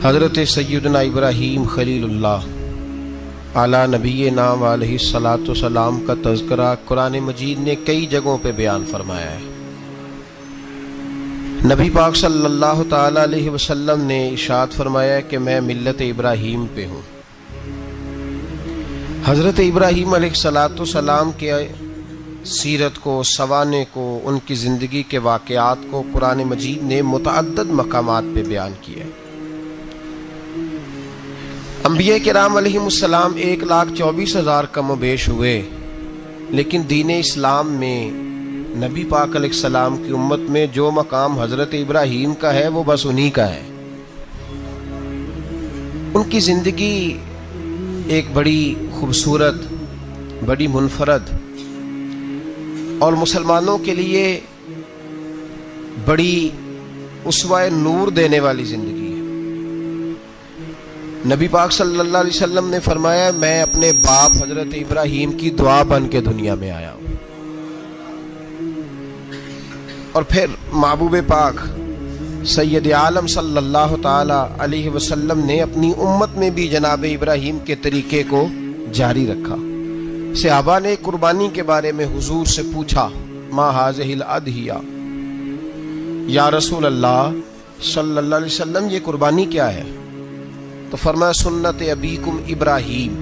حضرت سیدنا ابراہیم خلیل اللہ اعلیٰ نبینا علیہ الصلاۃ والسلام کا تذکرہ قرآن مجید نے کئی جگہوں پہ بیان فرمایا ہے۔ نبی پاک صلی اللہ تعالی علیہ وسلم نے ارشاد فرمایا کہ میں ملت ابراہیم پہ ہوں۔ حضرت ابراہیم علیہ الصلاۃ والسلام کے سیرت کو، سوانح کو، ان کی زندگی کے واقعات کو قرآن مجید نے متعدد مقامات پہ بیان کیا ہے۔ انبیاء کرام علیہ السلام 1,24,000 کم و بیش ہوئے، لیکن دین اسلام میں نبی پاک علیہ السلام کی امت میں جو مقام حضرت ابراہیم کا ہے وہ بس انہی کا ہے۔ ان کی زندگی ایک بڑی خوبصورت، بڑی منفرد اور مسلمانوں کے لیے بڑی اسوہ نور دینے والی زندگی ہے۔ نبی پاک صلی اللہ علیہ وسلم نے فرمایا میں اپنے باپ حضرت ابراہیم کی دعا بن کے دنیا میں آیا ہوں۔ اور پھر محبوب پاک سید عالم صلی اللہ تعالی علیہ وسلم نے اپنی امت میں بھی جناب ابراہیم کے طریقے کو جاری رکھا۔ صحابہ نے قربانی کے بارے میں حضور سے پوچھا ما ھذہ الاضحیہ، یا رسول اللہ صلی اللہ علیہ وسلم یہ قربانی کیا ہے؟ تو فرمایا سنت ابیکم ابراہیم،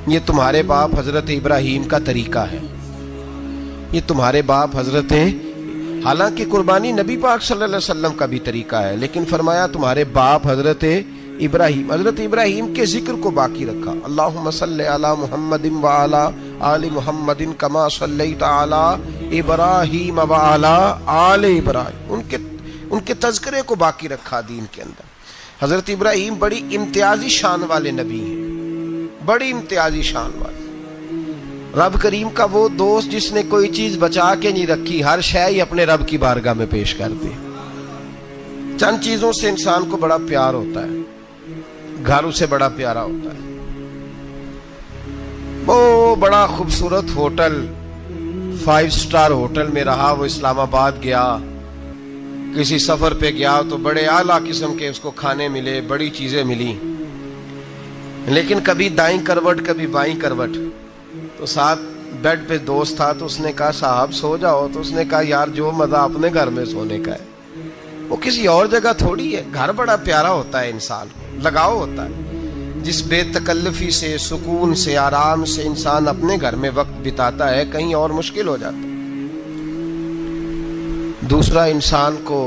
یہ تمہارے باپ حضرت ابراہیم کا طریقہ ہے، یہ تمہارے باپ حضرت، حالانکہ قربانی نبی پاک صلی اللہ علیہ وسلم کا بھی طریقہ ہے، لیکن فرمایا تمہارے باپ حضرت ابراہیم کے ذکر کو باقی رکھا۔ اللہم صلی علی محمد وعلی آل محمد کما صلیت علی ابراہیم وعلی آل ابراہیم، ان کے تذکرے کو باقی رکھا دین کے اندر۔ حضرت ابراہیم بڑی امتیازی شان والے نبی ہیں، بڑی امتیازی شان والے۔ رب کریم کا وہ دوست جس نے کوئی چیز بچا کے نہیں رکھی، ہر شے ہی اپنے رب کی بارگاہ میں پیش کر دی۔ چند چیزوں سے انسان کو بڑا پیار ہوتا ہے، گھر اسے بڑا پیارا ہوتا ہے۔ وہ بڑا خوبصورت ہوٹل، 5 سٹار ہوٹل میں رہا، وہ اسلام آباد گیا، کسی سفر پہ گیا تو بڑے اعلیٰ قسم کے اس کو کھانے ملے، بڑی چیزیں ملی، لیکن کبھی دائیں کروٹ کبھی بائیں کروٹ۔ تو ساتھ بیڈ پہ دوست تھا تو اس نے کہا صاحب سو جاؤ، تو اس نے کہا یار جو مزہ اپنے گھر میں سونے کا ہے وہ کسی اور جگہ تھوڑی ہے۔ گھر بڑا پیارا ہوتا ہے، انسان کو لگاؤ ہوتا ہے، جس بے تکلفی سے، سکون سے، آرام سے انسان اپنے گھر میں وقت بتاتا ہے، کہیں اور مشکل ہو جاتا ہے۔ دوسرا، انسان کو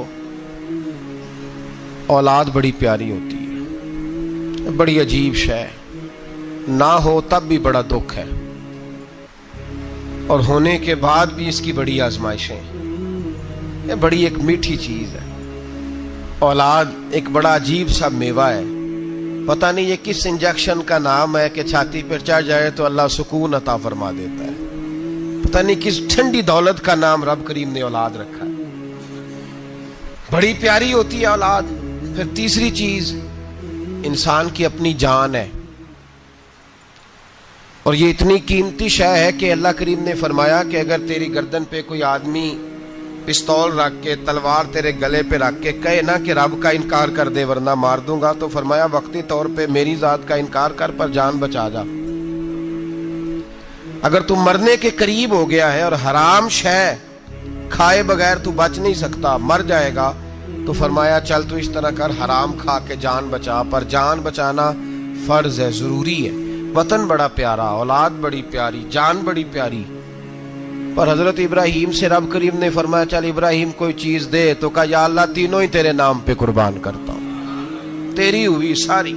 اولاد بڑی پیاری ہوتی ہے، بڑی عجیب شے، نہ ہو تب بھی بڑا دکھ ہے، اور ہونے کے بعد بھی اس کی بڑی آزمائشیں، یہ بڑی ایک میٹھی چیز ہے۔ اولاد ایک بڑا عجیب سا میوہ ہے، پتہ نہیں یہ کس انجیکشن کا نام ہے کہ چھاتی پر چڑھ جائے تو اللہ سکون عطا فرما دیتا ہے، پتہ نہیں کس ٹھنڈی دولت کا نام رب کریم نے اولاد رکھا ہے، بڑی پیاری ہوتی ہے اولاد۔ پھر تیسری چیز انسان کی اپنی جان ہے، اور یہ اتنی قیمتی شے ہے کہ اللہ کریم نے فرمایا کہ اگر تیری گردن پہ کوئی آدمی پستول رکھ کے، تلوار تیرے گلے پہ رکھ کے کہے نا کہ رب کا انکار کر دے ورنہ مار دوں گا، تو فرمایا وقتی طور پہ میری ذات کا انکار کر پر جان بچا جا۔ اگر تو مرنے کے قریب ہو گیا ہے اور حرام شے کھائے بغیر تو بچ نہیں سکتا، مر جائے گا، تو فرمایا چل تو اس طرح کر حرام کھا کے جان بچا، پر جان بچانا فرض ہے، ضروری ہے۔ وطن بڑا پیارا، اولاد بڑی پیاری، جان بڑی پیاری، پر حضرت ابراہیم سے رب کریم نے فرمایا چل ابراہیم کوئی چیز دے، تو کہا یا اللہ تینوں ہی تیرے نام پہ قربان کرتا ہوں، تیری ہوئی ساری،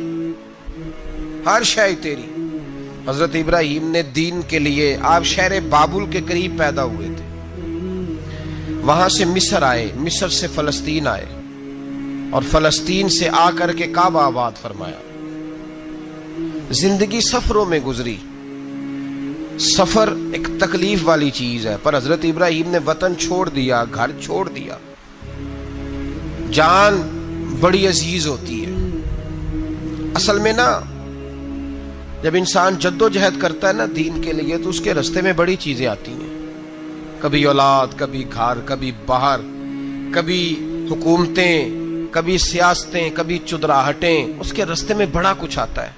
ہر شے تیری۔ حضرت ابراہیم نے دین کے لیے، آپ شہر بابل کے قریب پیدا ہوئے تھے، وہاں سے مصر آئے، مصر سے فلسطین آئے، اور فلسطین سے آ کر کے کعبہ آباد فرمایا۔ زندگی سفروں میں گزری، سفر ایک تکلیف والی چیز ہے، پر حضرت ابراہیم نے وطن چھوڑ دیا، گھر چھوڑ دیا۔ جان بڑی عزیز ہوتی ہے اصل میں نا، جب انسان جد و جہد کرتا ہے نا دین کے لیے تو اس کے راستے میں بڑی چیزیں آتی ہیں، کبھی اولاد، کبھی گھر، کبھی باہر، کبھی حکومتیں، کبھی سیاستیں، کبھی چدراہٹیں، اس کے راستے میں بڑا کچھ آتا ہے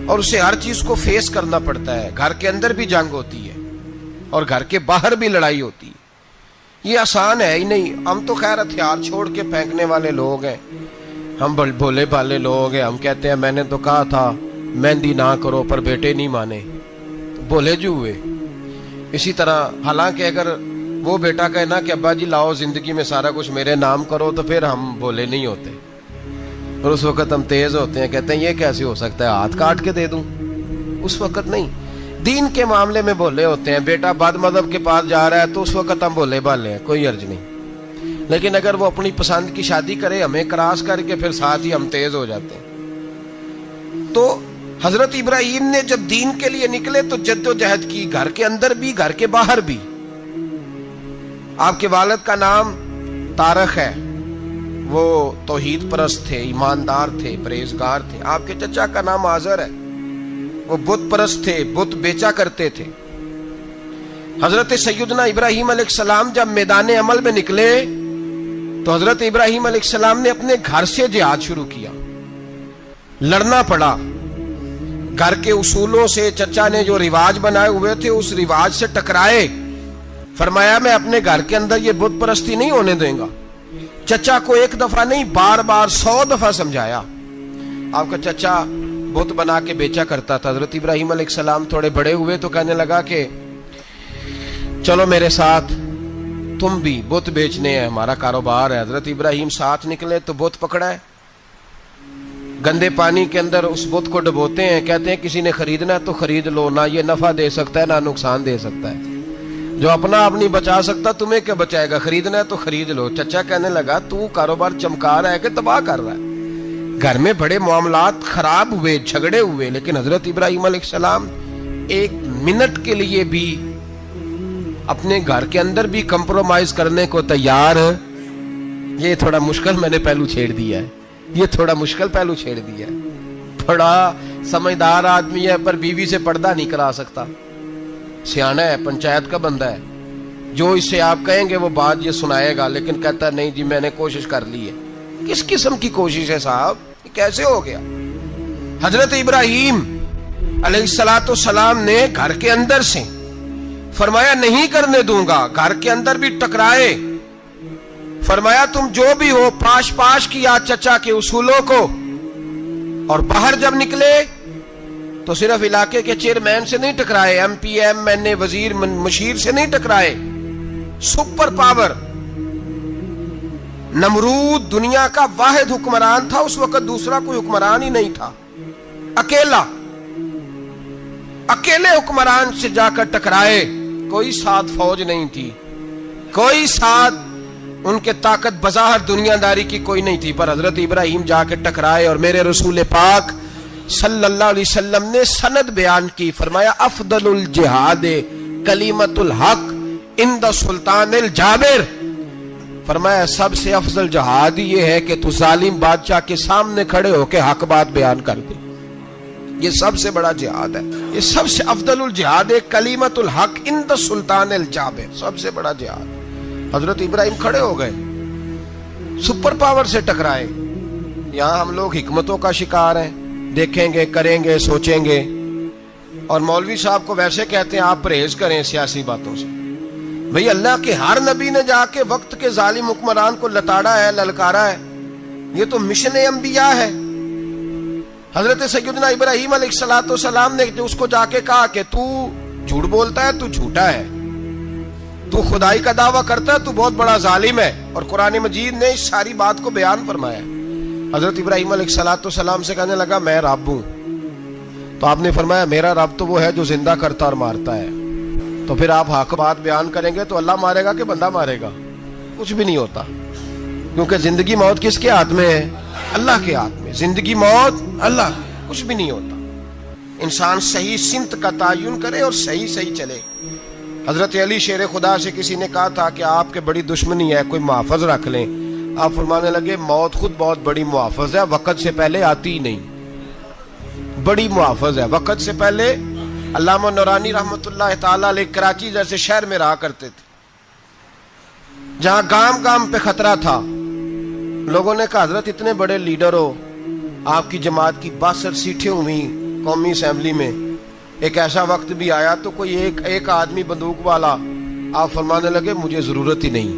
اور اسے ہر چیز کو فیس کرنا پڑتا ہے. گھر کے اندر بھی جنگ ہوتی ہے اور گھر کے باہر بھی لڑائی ہوتی ہے. یہ آسان ہے ہی نہیں. ہم تو خیر ہتھیار چھوڑ کے پھینکنے والے لوگ ہیں، ہم بھولے بھالے لوگ ہیں. ہم کہتے ہیں میں نے تو کہا تھا مہندی نہ کرو، پر بیٹے نہیں مانے، بھولے جو ہوئے. اسی طرح حالانکہ اگر وہ بیٹا کہے نا کہ ابا جی لاؤ زندگی میں سارا کچھ میرے نام کرو، تو پھر ہم بھولے نہیں ہوتے اور اس وقت ہم تیز ہوتے ہیں، کہتے ہیں یہ کیسے ہو سکتا ہے، ہاتھ کاٹ کے دے دوں. اس وقت نہیں. دین کے معاملے میں بھولے ہوتے ہیں. بیٹا بد مذہب کے پاس جا رہا ہے تو اس وقت ہم بھولے بھالے ہیں، کوئی عرض نہیں. لیکن اگر وہ اپنی پسند کی شادی کرے ہمیں کراس کر کے، پھر ساتھ ہی ہم تیز ہو جاتے ہیں. تو حضرت ابراہیم نے جب دین کے لیے نکلے تو جد و جہد کی، گھر کے اندر بھی گھر کے باہر بھی. آپ کے والد کا نام طارق ہے، وہ توحید پرست تھے، ایماندار تھے، پرہیزگار تھے. آپ کے چچا کا نام آزر ہے، وہ بت پرست تھے، بت بیچا کرتے تھے. حضرت سیدنا ابراہیم علیہ السلام جب میدان عمل میں نکلے تو حضرت ابراہیم علیہ السلام نے اپنے گھر سے جہاد شروع کیا. لڑنا پڑا. گھر کے اصولوں سے چچا نے جو رواج بنائے ہوئے تھے اس رواج سے ٹکرائے. فرمایا میں اپنے گھر کے اندر یہ بت پرستی نہیں ہونے دیں گا. چچا کو ایک دفعہ نہیں، بار بار 100 دفعہ سمجھایا. آپ کا چچا بت بنا کے بیچا کرتا تھا. حضرت ابراہیم علیہ السلام تھوڑے بڑے ہوئے تو کہنے لگا کہ چلو میرے ساتھ، تم بھی بت بیچنے ہیں، ہمارا کاروبار ہے. حضرت ابراہیم ساتھ نکلے تو بت پکڑا ہے. گندے پانی کے اندر اس بت کو ڈبوتے ہیں، کہتے ہیں کسی نے خریدنا ہے تو خرید لو، نہ یہ نفع دے سکتا ہے نہ نقصان دے سکتا ہے. جو اپنا آپ نہیں بچا سکتا تمہیں کیا بچائے گا، خریدنا ہے تو خرید لو. چچا کہنے لگا تو کاروبار چمکا رہا ہے کہ تباہ کر رہا ہے. گھر میں بڑے معاملات خراب ہوئے، جھگڑے ہوئے، لیکن حضرت ابراہیم علیہ السلام ایک منٹ کے لیے بھی اپنے گھر کے اندر بھی کمپرومائز کرنے کو تیار. یہ تھوڑا مشکل میں نے پہلو چھیڑ دیا ہے، یہ تھوڑا مشکل پہلو چھیڑ دیا ہے. بڑا سمجھدار آدمی ہے پر بیوی سے پردہ نہیں کرا سکتا. سیانا ہے، پنچایت کا بندہ ہے، جو اس سے آپ کہیں گے وہ بات یہ سنائے گا، لیکن کہتا ہے نہیں جی میں نے کوشش کر لی ہے. کس قسم کی کوشش ہے صاحب، یہ کیسے ہو گیا؟ حضرت ابراہیم علیہ السلام نے گھر کے اندر سے فرمایا نہیں کرنے دوں گا. گھر کے اندر بھی ٹکرائے. فرمایا تم جو بھی ہو، پاش کیا چچا کے اصولوں کو. اور باہر جب نکلے تو صرف علاقے کے چیئرمین سے نہیں ٹکرائے، ایم پی ایم این اے وزیر مشیر سے نہیں ٹکرائے. سپر پاور نمرود دنیا کا واحد حکمران تھا اس وقت، دوسرا کوئی حکمران ہی نہیں تھا. اکیلے حکمران سے جا کر ٹکرائے. کوئی ساتھ فوج نہیں تھی، کوئی ساتھ ان کے طاقت بظاہر دنیا داری کی کوئی نہیں تھی، پر حضرت ابراہیم جا کے ٹکرائے. اور میرے رسول پاک صلی اللہ علیہ وسلم نے سند بیان کی. فرمایا افضل الجہاد کلمۃ الحق عند سلطان الجابر. فرمایا سب سے افضل جہاد یہ ہے کہ تو ظالم بادشاہ کے سامنے کھڑے ہو کے حق بات بیان کر دے. یہ سب سے بڑا جہاد ہے، یہ سب سے افضل الجہاد کلمۃ الحق عند سلطان الجابر، سب سے بڑا جہاد. حضرت ابراہیم کھڑے ہو گئے، سپر پاور سے ٹکرائے. یہاں ہم لوگ حکمتوں کا شکار ہیں، دیکھیں گے، کریں گے، سوچیں گے. اور مولوی صاحب کو ویسے کہتے ہیں آپ پرہیز کریں سیاسی باتوں سے. بھئی اللہ کے ہر نبی نے جا کے وقت کے ظالم حکمران کو لتاڑا ہے، للکارا ہے. یہ تو مشن انبیاء ہے. حضرت سیدنا ابراہیم علیہ السلام نے جو اس کو جا کے کہا کہ تو جھوٹ بولتا ہے، تو جھوٹا ہے، تو خدائی کا دعویٰ کرتا ہے، تو بہت بڑا ظالم ہے. اور قرآن مجید نے اس ساری بات کو بیان فرمایا. حضرت ابراہیم علیہ السلام سے کہنے لگا میں رب ہوں. تو آپ نے فرمایا میرا رب تو وہ ہے جو زندہ کرتا اور مارتا ہے. تو پھر آپ حق بات بیان کریں گے تو اللہ مارے گا کہ بندہ مارے گا؟ کچھ بھی نہیں ہوتا، کیونکہ زندگی موت کس کے ہاتھ میں ہے؟ اللہ کے ہاتھ میں. زندگی موت اللہ، کچھ بھی نہیں ہوتا. انسان صحیح سمت کا تعین کرے اور صحیح چلے. حضرت علی شیر خدا سے کسی نے کہا تھا کہ آپ کے بڑی دشمنی ہے، کوئی محافظ رکھ لیں. آپ فرمانے لگے موت خود بہت بڑی محافظ ہے، وقت سے پہلے آتی ہی نہیں. بڑی محافظ ہے وقت سے پہلے. علامہ نورانی رحمت اللہ تعالی علیہ کراچی جیسے شہر میں رہا کرتے تھے، جہاں گام گام پہ خطرہ تھا. لوگوں نے کہا حضرت اتنے بڑے لیڈر ہو, آپ کی جماعت کی 62 سیٹیں ہوئی قومی اسمبلی میں, ایک ایسا وقت بھی آیا تو کوئی ایک آدمی بندوق والا. آپ فرمانے لگے مجھے ضرورت ہی نہیں,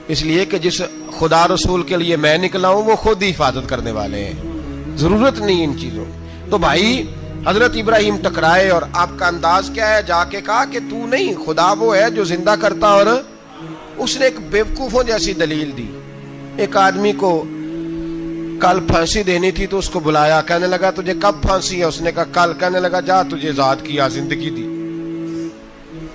اس لیے کہ جس خدا رسول کے لیے میں نکلا ہوں وہ خود ہی حفاظت کرنے والے ہیں, ضرورت نہیں ان چیزوں. تو بھائی حضرت ابراہیم ٹکرائے, اور آپ کا انداز کیا ہے؟ جا کے کہا کہ تو نہیں, خدا وہ ہے جو زندہ کرتا. اور اس نے ایک بیوقوفوں جیسی دلیل دی. ایک آدمی کو کل پھانسی دینی تھی تو اس کو بلایا, کہنے لگا تجھے کب پھانسی ہے؟ اس نے کہا کل. کہنے لگا جا تجھے ذات کیا, زندگی دی,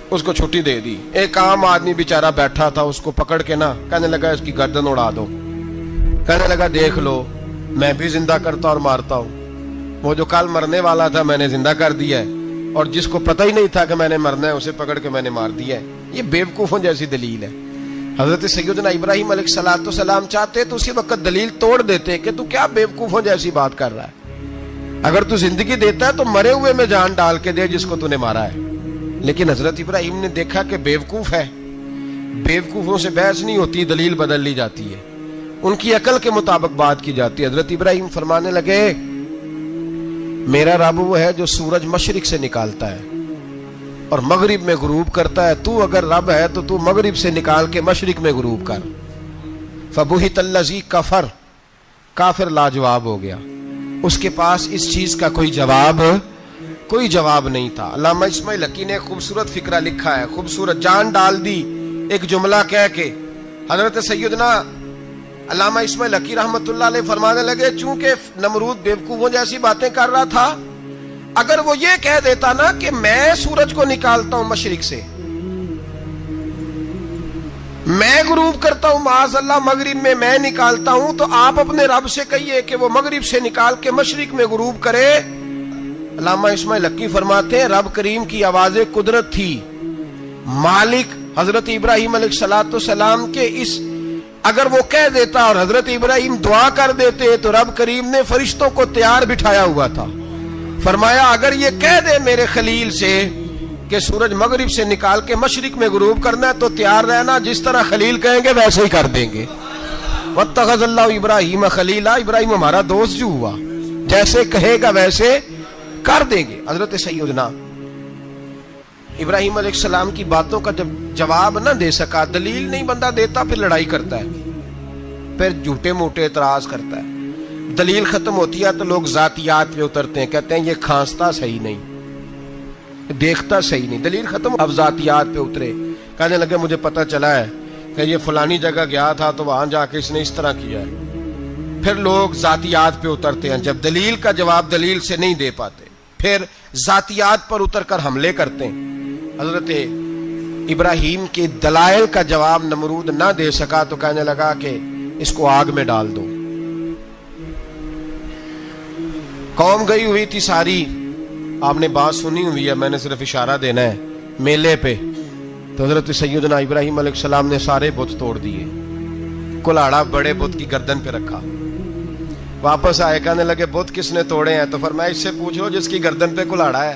اس کو چھٹی دے دی. ایک عام آدمی بیچارہ بیٹھا تھا, اس کو پکڑ کے نا کہنے لگا اس کی گردن اڑا دو. کہنے لگا دیکھ لو میں بھی زندہ کرتا اور مارتا ہوں, وہ جو کل مرنے والا تھا میں نے زندہ کر دیا ہے, اور جس کو پتہ ہی نہیں تھا کہ میں نے مرنا ہے اسے پکڑ کے میں نے مار دیا ہے. یہ بیوقوفوں جیسی دلیل ہے. حضرت سیدنا ابراہیم علیہ السلام چاہتے تو اسی وقت دلیل توڑ دیتے کہ تو کیا بیوقوفوں جیسی بات کر رہا ہے, اگر تو زندگی دیتا ہے تو مرے ہوئے میں جان ڈال کے دے جس کو تو نے مارا ہے. لیکن حضرت ابراہیم نے دیکھا کہ بیوقوف ہے, بیوقوفوں سے بحث نہیں ہوتی, دلیل بدل لی جاتی ہے, ان کی عقل کے مطابق بات کی جاتی ہے. حضرت ابراہیم فرمانے لگے میرا رب وہ ہے جو سورج مشرق سے نکالتا ہے اور مغرب میں غروب کرتا ہے. تو اگر رب ہے تو تو مغرب سے نکال کے مشرق میں غروب کر. فبہت الذی کفر, کافر لاجواب ہو گیا, اس کے پاس اس چیز کا کوئی جواب نہیں تھا. علامہ اسماعیل حقی نے خوبصورت فقرہ لکھا ہے, خوبصورت, جان ڈال دی ایک جملہ کہہ کے. حضرت سیدنا علامہ اسماعیل حقی رحمت اللہ علیہ فرمانے لگے چونکہ نمرود بیوقوفوں جیسی باتیں کر رہا تھا, اگر وہ یہ کہہ دیتا نا کہ میں سورج کو نکالتا ہوں مشرق سے, میں غروب کرتا ہوں معاذ اللہ مغرب میں نکالتا ہوں, تو آپ اپنے رب سے کہیے کہ وہ مغرب سے نکال کے مشرق میں غروب کرے. علامہ اسماعیل حقی فرماتے ہیں رب کریم کی آواز قدرت تھی, مالک حضرت ابراہیم علیہ السلام کے اس, اگر وہ کہہ دیتا اور حضرت ابراہیم دعا کر دیتے تو رب کریم نے فرشتوں کو تیار بٹھایا ہوا تھا. فرمایا اگر یہ کہہ دے میرے خلیل سے کہ سورج مغرب سے نکال کے مشرق میں غروب کرنا ہے تو تیار رہنا, جس طرح خلیل کہیں گے ویسے ہی کر دیں گے. واتخذ اللہ ابراہیم خلیلا, ابراہیم ہمارا دوست جو ہوا, جیسے کہے گا ویسے کر دیں گے. حضرت سیدنا ابراہیم علیہ السلام کی باتوں کا جب جواب نہ دے سکا, دلیل نہیں بندہ دیتا, پھر لڑائی کرتا ہے, پھر جھوٹے موٹے اعتراض کرتا ہے. دلیل ختم ہوتی ہے تو لوگ ذاتیات پہ اترتے ہیں, کہتے ہیں یہ کھانستا صحیح نہیں, دیکھتا صحیح نہیں. دلیل ختم, اب ذاتیات پہ اترے, کہنے لگے مجھے پتہ چلا ہے کہ یہ فلانی جگہ گیا تھا تو وہاں جا کے اس نے اس طرح کیا ہے. پھر لوگ ذاتیات پہ اترتے ہیں, جب دلیل کا جواب دلیل سے نہیں دے پاتے پھر ذاتیات پر اتر کر حملے کرتے ہیں. حضرت ابراہیم کے دلائل کا جواب نمرود نہ دے سکا تو کہنے لگا کہ اس کو آگ میں ڈال دو. قوم گئی ہوئی تھی ساری, آپ نے بات سنی ہوئی ہے, میں نے صرف اشارہ دینا ہے, میلے پہ. تو حضرت سیدنا ابراہیم علیہ السلام نے سارے بت توڑ دیے, کلاڑا بڑے بت کی گردن پہ رکھا. واپس آئے, کہنے لگے بت کس نے توڑے ہیں؟ تو فرمایا اس سے پوچھو جس کی گردن پہ کلاڑا ہے.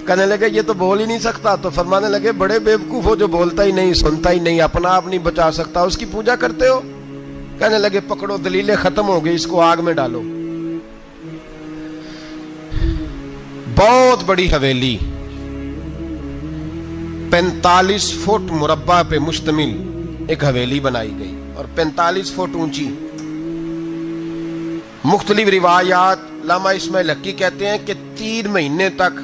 کہنے لگے یہ تو بول ہی نہیں سکتا. تو فرمانے لگے بڑے بیوقوف ہو, جو بولتا ہی نہیں, سنتا ہی نہیں, اپنا آپ نہیں بچا سکتا, اس کی پوجا کرتے ہو. کہنے لگے پکڑو, دلیلیں ختم ہو گئی, اس کو آگ میں ڈالو. بہت بڑی حویلی 45 فٹ مربع پہ مشتمل ایک حویلی بنائی گئی اور 45 فٹ اونچی. مختلف روایات, علامہ اسماعیل حقی کہتے ہیں کہ 3 مہینے تک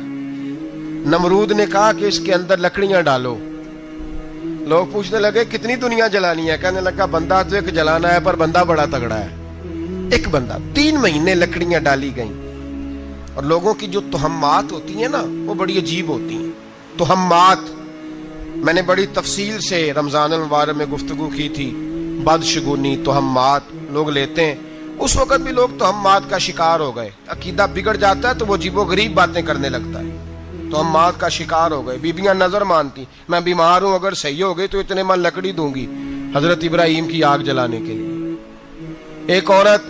نمرود نے کہا کہ اس کے اندر لکڑیاں ڈالو. لوگ پوچھنے لگے کتنی دنیا جلانی ہے؟ کہنے لگا بندہ تو ایک جلانا ہے, پر بندہ بڑا تگڑا ہے, ایک بندہ. 3 مہینے لکڑیاں ڈالی گئیں. اور لوگوں کی جو تہمات ہوتی ہیں نا وہ بڑی عجیب ہوتی ہیں. تہمات میں نے بڑی تفصیل سے رمضان المبارک میں گفتگو کی تھی. بدشگونی, تہمات لوگ لیتے ہیں. اس وقت بھی لوگ تہمات کا شکار ہو گئے. عقیدہ بگڑ جاتا ہے تو وہ عجیب و غریب باتیں کرنے لگتا ہے. تہمات کا شکار ہو گئے. بیبیاں نظر مانتی, میں بیمار ہوں, اگر صحیح ہو گئی تو اتنے من لکڑی دوں گی حضرت ابراہیم کی آگ جلانے کے لیے. ایک عورت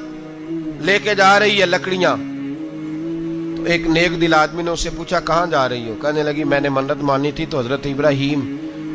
لے کے جا رہی ہے لکڑیاں, تو ایک نیک دل آدمی نے اس سے پوچھا کہاں جا رہی ہو؟ کہنے لگی میں نے منت مانی تھی تو حضرت ابراہیم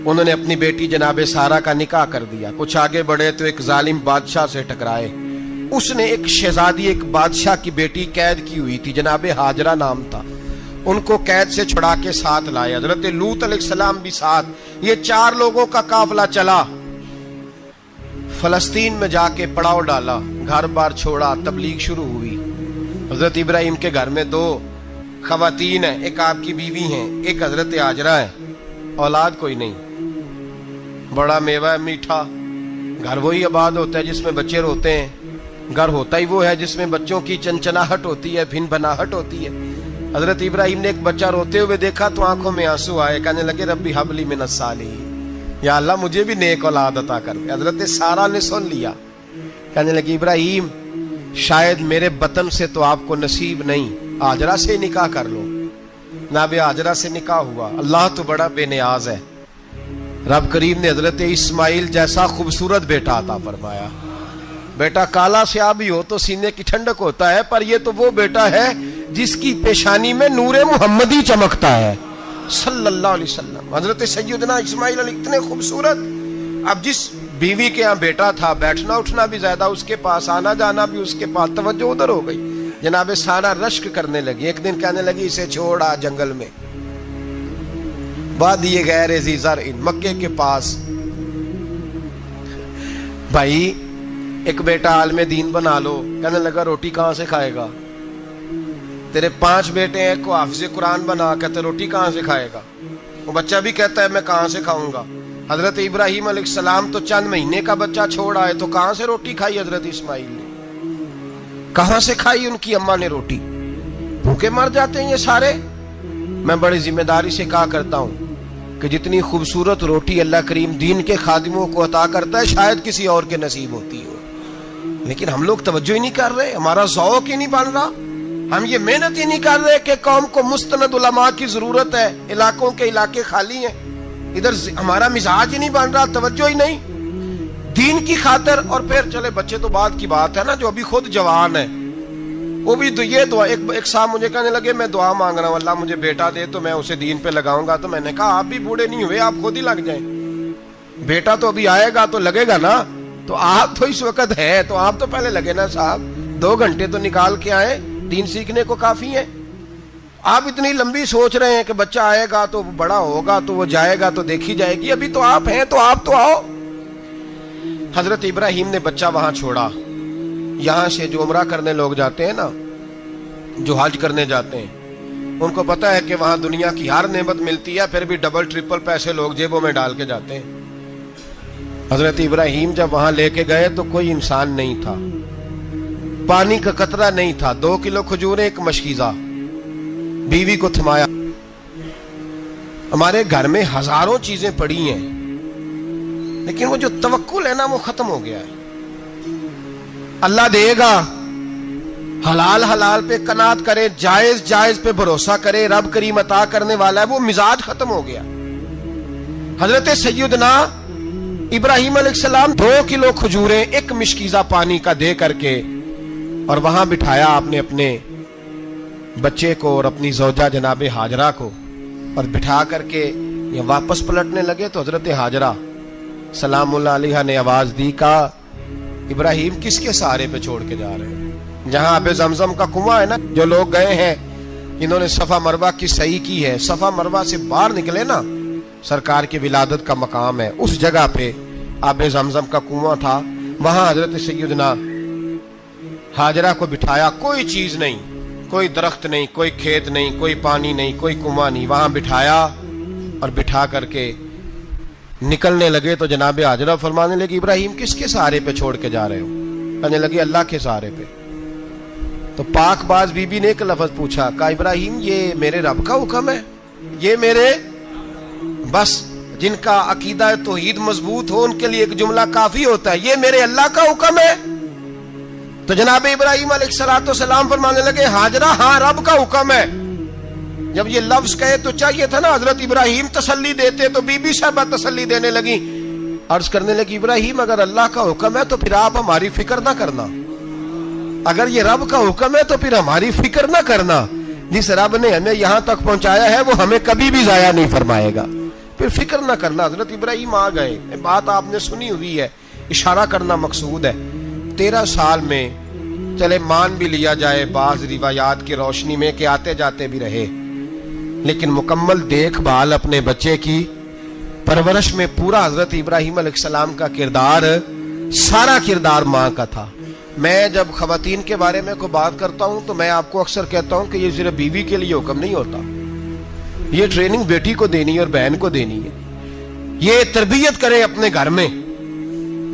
انہوں نے اپنی بیٹی جناب سارہ کا نکاح کر دیا. کچھ آگے بڑھے تو ایک ظالم بادشاہ سے ٹکرائے. اس نے ایک شہزادی ایک بادشاہ کی بیٹی قید کی ہوئی تھی, جناب ہاجرہ نام تھا. ان کو قید سے چھڑا کے ساتھ لائے. حضرت لوط علیہ السلام بھی ساتھ. یہ 4 لوگوں کا قافلہ چلا. فلسطین میں جا کے پڑاؤ ڈالا, گھر بار چھوڑا, تبلیغ شروع ہوئی. حضرت ابراہیم کے گھر میں 2 خواتین ہیں, ایک آپ کی بیوی ہیں, ایک حضرت ہاجرہ ہے. اولاد کوئی نہیں. بڑا میوہ میٹھا. گھر وہی آباد ہوتا ہے جس میں بچے روتے ہیں. گھر ہوتا ہی وہ ہے جس میں بچوں کی چنچناہٹ ہوتی ہے, بھن بھناہٹ ہوتی ہے. حضرت ابراہیم نے ایک بچہ روتے ہوئے دیکھا تو آنکھوں میں آنسو آئے. کہنے لگے ربی حب لی من الصالحین, یا اللہ مجھے بھی نیک اولاد عطا کر دے. حضرت سارہ نے سن لیا. کہنے لگی ابراہیم شاید میرے بطن سے تو آپ کو نصیب نہیں, ہاجرہ سے نکاح کر لو. جناب ہاجرہ سے نکاح ہوا. اللہ تو بڑا بے نیاز ہے. رب کریم نے حضرت اسماعیل جیسا خوبصورت بیٹا عطا فرمایا. بیٹا کالا سیاہ ہو تو سینے کی ٹھنڈک ہوتا ہے, پر یہ تو وہ بیٹا ہے جس کی پیشانی میں نور محمدی چمکتا ہے صلی اللہ علیہ وسلم. حضرت سیدنا اسماعیل علیہ اتنے خوبصورت. اب جس بیوی کے یہاں بیٹا تھا, بیٹھنا اٹھنا بھی زیادہ اس کے پاس, آنا جانا بھی اس کے پاس, توجہ ادھر ہو گئی. جناب سارہ رشک کرنے لگی. ایک دن کہنے لگی اسے چھوڑا جنگل میں, وادی غیر ذی زرع, مکے کے پاس. بھائی ایک بیٹا عالم دین بنا لو. کہنے لگا روٹی کہاں سے کھائے گا؟ تیرے 5 بیٹے ہیں, کو حافظ قرآن بنا. کہتے روٹی کہاں سے کھائے گا؟ وہ بچہ بھی کہتا ہے میں کہاں سے کھاؤں گا. حضرت ابراہیم علیہ السلام تو چند مہینے کا بچہ چھوڑ آئے, تو کہاں سے روٹی کھائی حضرت اسماعیل نے؟ کہاں سے کھائی ان کی اماں نے روٹی؟ بھوکے مر جاتے ہیں یہ سارے. میں بڑی ذمہ داری سے کہا کرتا ہوں کہ جتنی خوبصورت روٹی اللہ کریم دین کے خادموں کو عطا کرتا ہے شاید کسی اور کے نصیب ہوتی ہو, لیکن ہم لوگ توجہ ہی نہیں کر رہے. ہمارا ذوق ہی نہیں بن رہا. ہم یہ محنت ہی نہیں کر رہے کہ قوم کو مستند علماء کی ضرورت ہے. علاقوں کے علاقے خالی ہیں, ادھر ہمارا مزاج ہی نہیں بن رہا, توجہ ہی نہیں دین کی خاطر. اور پھر چلے بچے تو بعد کی بات ہے نا, جو ابھی خود جوان ہے وہ بھی یہ دعا. ایک صاحب مجھے کہنے لگے میں دعا مانگ رہا ہوں اللہ مجھے بیٹا دے تو میں اسے دین پہ لگاؤں گا. تو میں نے کہا آپ بھی بوڑھے نہیں ہوئے, آپ خود ہی لگ جائیں. بیٹا تو ابھی آئے گا تو لگے گا نا. تو آپ تو اس وقت ہے تو آپ تو پہلے لگے نا صاحب. 2 گھنٹے تو نکال کے آئے, دین سیکھنے کو کافی ہے. آپ اتنی لمبی سوچ رہے ہیں کہ بچہ آئے گا تو بڑا ہوگا تو وہ جائے گا تو دیکھی جائے گی. ابھی تو آپ ہیں تو آپ تو آؤ. حضرت ابراہیم نے بچہ وہاں چھوڑا. یہاں سے جو عمرہ کرنے لوگ جاتے ہیں نا, جو حج کرنے جاتے ہیں, ان کو پتا ہے کہ وہاں دنیا کی ہر نعمت ملتی ہے, پھر بھی ڈبل ٹرپل پیسے لوگ جیبوں میں ڈال کے جاتے ہیں. حضرت ابراہیم جب وہاں لے کے گئے تو کوئی انسان نہیں تھا, پانی کا قطرہ نہیں تھا. 2 کلو کھجوریں, ایک مشکیزہ. بیوی کو تھمایا. ہمارے گھر میں ہزاروں چیزیں پڑی ہیں, لیکن وہ جو توکل ہے نا وہ ختم ہو گیا ہے. اللہ دے گا, حلال حلال پہ قناعت کرے, جائز جائز پہ بھروسہ کرے, رب کریم عطا کرنے والا ہے. وہ مزاج ختم ہو گیا. حضرت سیدنا ابراہیم علیہ السلام 2 کلو کھجوریں, ایک مشکیزہ پانی کا دے کر کے, اور وہاں بٹھایا آپ نے اپنے بچے کو اور اپنی زوجہ جناب ہاجرہ کو, اور بٹھا کر کے یہ واپس پلٹنے لگے. تو حضرت ہاجرہ سلام اللہ علیہ نے آواز دی, کہا ابراہیم کس کے سہارے پہ چھوڑ کے جا رہے ہیں؟ جہاں آب زمزم کا کنواں ہے نا, جو لوگ گئے ہیں انہوں نے صفا مروہ کی صحیح کی ہے, صفا مروہ سے باہر نکلے نا, سرکار کی ولادت کا مقام ہے, اس جگہ پہ آب زمزم کا کنواں تھا. وہاں حضرت سیدنا ہاجرہ کو بٹھایا. کوئی چیز نہیں, کوئی درخت نہیں, کوئی کھیت نہیں, کوئی پانی نہیں, کوئی کنواں نہیں. وہاں بٹھایا اور بٹھا کر کے نکلنے لگے تو جناب ہاجرہ فرمانے لگی ابراہیم کس کے سہارے پہ چھوڑ کے جا رہے ہو؟ کہنے لگے اللہ کے سہارے پہ. تو پاک باز بی بی نے ایک لفظ پوچھا, کہا ابراہیم یہ میرے رب کا حکم ہے, یہ میرے, بس جن کا عقیدہ توحید مضبوط ہو ان کے لیے ایک جملہ کافی ہوتا ہے, یہ میرے اللہ کا حکم ہے. تو جناب ابراہیم علیہ السلام فرمانے لگے ہاجرہ ہاں رب کا حکم ہے. جب یہ لفظ کہے تو چاہیے تھا نا حضرت ابراہیم تسلی دیتے, تو بی بی صاحبہ تسلی دینے لگی. عرض کرنے لگی ابراہیم اگر اللہ کا حکم ہے تو پھر آپ ہماری فکر نہ کرنا. اگر یہ رب کا حکم ہے تو پھر ہماری فکر نہ کرنا. جس رب نے ہمیں یہاں تک پہنچایا ہے وہ ہمیں کبھی بھی ضائع نہیں فرمائے گا, پھر فکر نہ کرنا. حضرت ابراہیم آ گئے, بات آپ نے سنی ہوئی ہے, اشارہ کرنا مقصود ہے. 13 سال میں چلے مان بھی لیا جائے بعض روایات کی روشنی میں کہ آتے جاتے بھی رہے, لیکن مکمل دیکھ بھال اپنے بچے کی پرورش میں پورا حضرت ابراہیم علیہ السلام کا کردار, سارا کردار ماں کا تھا. میں جب خواتین کے بارے میں کوئی بات کرتا ہوں تو میں آپ کو اکثر کہتا ہوں کہ یہ صرف بیوی کے لیے حکم نہیں ہوتا, یہ ٹریننگ بیٹی کو دینی ہے اور بہن کو دینی ہے. یہ تربیت کرے اپنے گھر میں.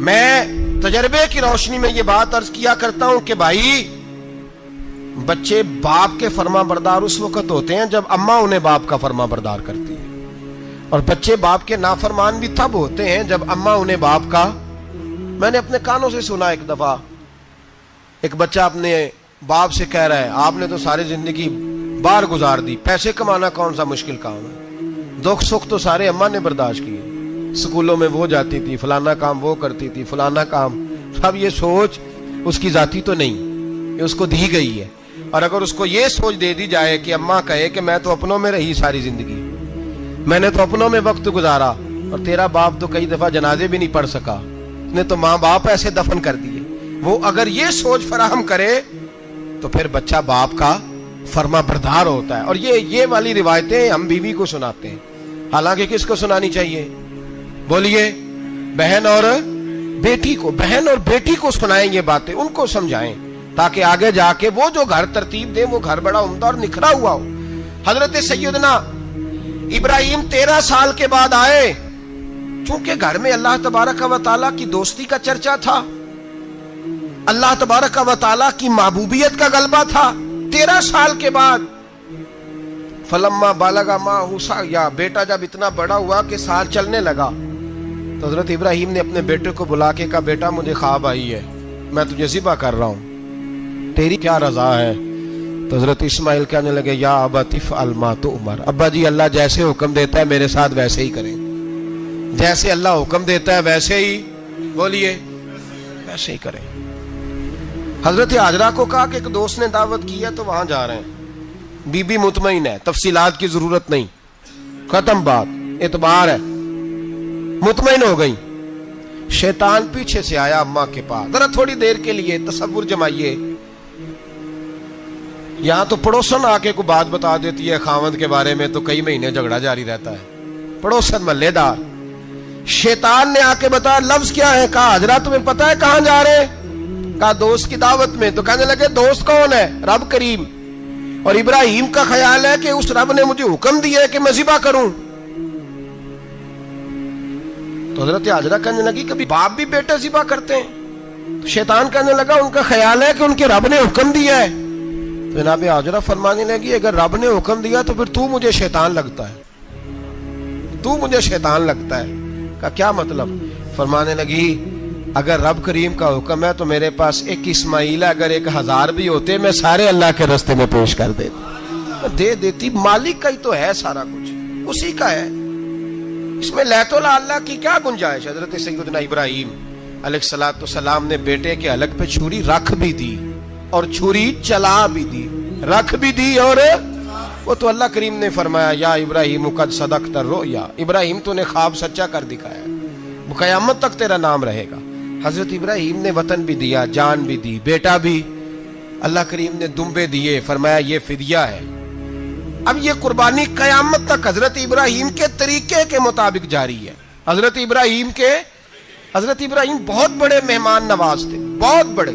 میں تجربے کی روشنی میں یہ بات عرض کیا کرتا ہوں کہ بھائی بچے باپ کے فرما بردار اس وقت ہوتے ہیں جب اماں انہیں باپ کا فرما بردار کرتی ہے, اور بچے باپ کے نافرمان بھی تب ہوتے ہیں جب اماں انہیں باپ کا. میں نے اپنے کانوں سے سنا ایک دفعہ ایک بچہ اپنے باپ سے کہہ رہا ہے آپ نے تو ساری زندگی باہر گزار دی, پیسے کمانا کون سا مشکل کام ہے, دکھ سکھ تو سارے اماں نے برداشت کیے, سکولوں میں وہ جاتی تھی, فلانا کام وہ کرتی تھی, فلانا کام. اب یہ سوچ اس کی ذاتی تو نہیں, یہ اس کو دی گئی ہے. اور اگر اس کو یہ سوچ دے دی جائے کہ اماں کہے کہ میں تو اپنوں میں رہی ساری زندگی, میں نے تو اپنوں میں وقت گزارا, اور تیرا باپ تو کئی دفعہ جنازے بھی نہیں پڑھ سکا, اس نے تو ماں باپ ایسے دفن کر دیے, وہ اگر یہ سوچ فراہم کرے تو پھر بچہ باپ کا فرما بردار ہوتا ہے. اور یہ والی روایتیں ہم بیوی کو سناتے ہیں, حالانکہ کس کو سنانی چاہیے بولیے؟ بہن اور بیٹی کو. بہن اور بیٹی کو سنائیں یہ باتیں, ان کو سمجھائیں تاکہ آگے جا کے وہ جو گھر ترتیب دیں وہ گھر بڑا عمدہ اور نکھرا ہوا ہو. حضرت سیدنا ابراہیم 13 سال کے بعد آئے, چونکہ گھر میں اللہ تبارک و تعالیٰ کی دوستی کا چرچا تھا, اللہ تبارک و تعالیٰ کی محبوبیت کا غلبہ تھا. 13 سال کے بعد فلما بالغ معہ سعیا, بیٹا جب اتنا بڑا ہوا کہ سال چلنے لگا تو حضرت ابراہیم نے اپنے بیٹے کو بلا کے کہا بیٹا مجھے خواب آئی ہے, میں تجھے ذبح کر رہا ہوں, تیری کیا رضا ہے؟ تو حضرت اسماعیل کہنے لگے یا ابت افعل ما تؤمر, ابا جی اللہ جیسے حکم دیتا ہے میرے ساتھ ویسے ہی کریں, جیسے اللہ حکم دیتا ہے ویسے ہی بولیے ویسے ہی کریں. حضرت حاجرہ کو کہا کہ ایک دوست نے دعوت کی ہے تو وہاں جا رہے ہیں. بی بی مطمئن ہے, تفصیلات کی ضرورت نہیں, ختم بات, اعتبار ہے, مطمئن ہو گئی. شیطان پیچھے سے آیا اماں کے پاس, ذرا تھوڑی دیر کے لیے تصور جمائیے, یہاں تو پڑوسن آ کے کوئی بات بتا دیتی ہے خاوند کے بارے میں تو کئی مہینے جھگڑا جاری رہتا ہے, پڑوسن محلے دار. شیطان نے آ کے بتایا لفظ کیا ہے, کہا حاجرہ تمہیں پتا ہے کہاں جا رہے ہیں؟ کہا دوست کی دعوت میں. تو کہنے لگے دوست کون ہے؟ رب کریم. اور ابراہیم کا خیال ہے کہ اس رب نے مجھے حکم دیا ہے کہ میں ذبح کروں. تو حضرت حاجرہ کہنے لگی کبھی باپ بھی بیٹے ذبح کرتے ہیں؟ تو شیطان کہنے لگا ان کا خیال ہے کہ ان کے رب نے حکم دیا ہے. تو جناب حاجرہ فرمانے لگی اگر رب نے حکم دیا تو پھر تو مجھے شیطان لگتا ہے, تو مجھے شیطان لگتا ہے. کا کیا مطلب؟ فرمانے لگی اگر رب کریم کا حکم ہے تو میرے پاس ایک اسماعیل ہے, اگر 1000 بھی ہوتے میں سارے اللہ کے راستے میں پیش کر دے دیتی. مالک کا ہی تو ہے سارا کچھ, اسی کا ہے, اس میں لیت اللہ کی کیا گنجائش. حضرت سیدنا ابراہیم علیہ السلام نے بیٹے کے حلق پہ چھری رکھ بھی دی اور چھری چلا بھی دی, رکھ بھی دی, اور وہ تو اللہ کریم نے فرمایا یا ابراہیم قد صدقت الرؤیا, ابراہیم تو نے خواب سچا کر دکھایا, وہ قیامت تک تیرا نام رہے گا. حضرت ابراہیم نے وطن بھی دیا, جان بھی دی, بیٹا بھی, اللہ کریم نے دمبے دیے, فرمایا یہ فدیہ ہے. اب یہ قربانی قیامت تک حضرت ابراہیم کے طریقے کے مطابق جاری ہے. حضرت ابراہیم بہت بڑے مہمان نواز تھے, بہت بڑے.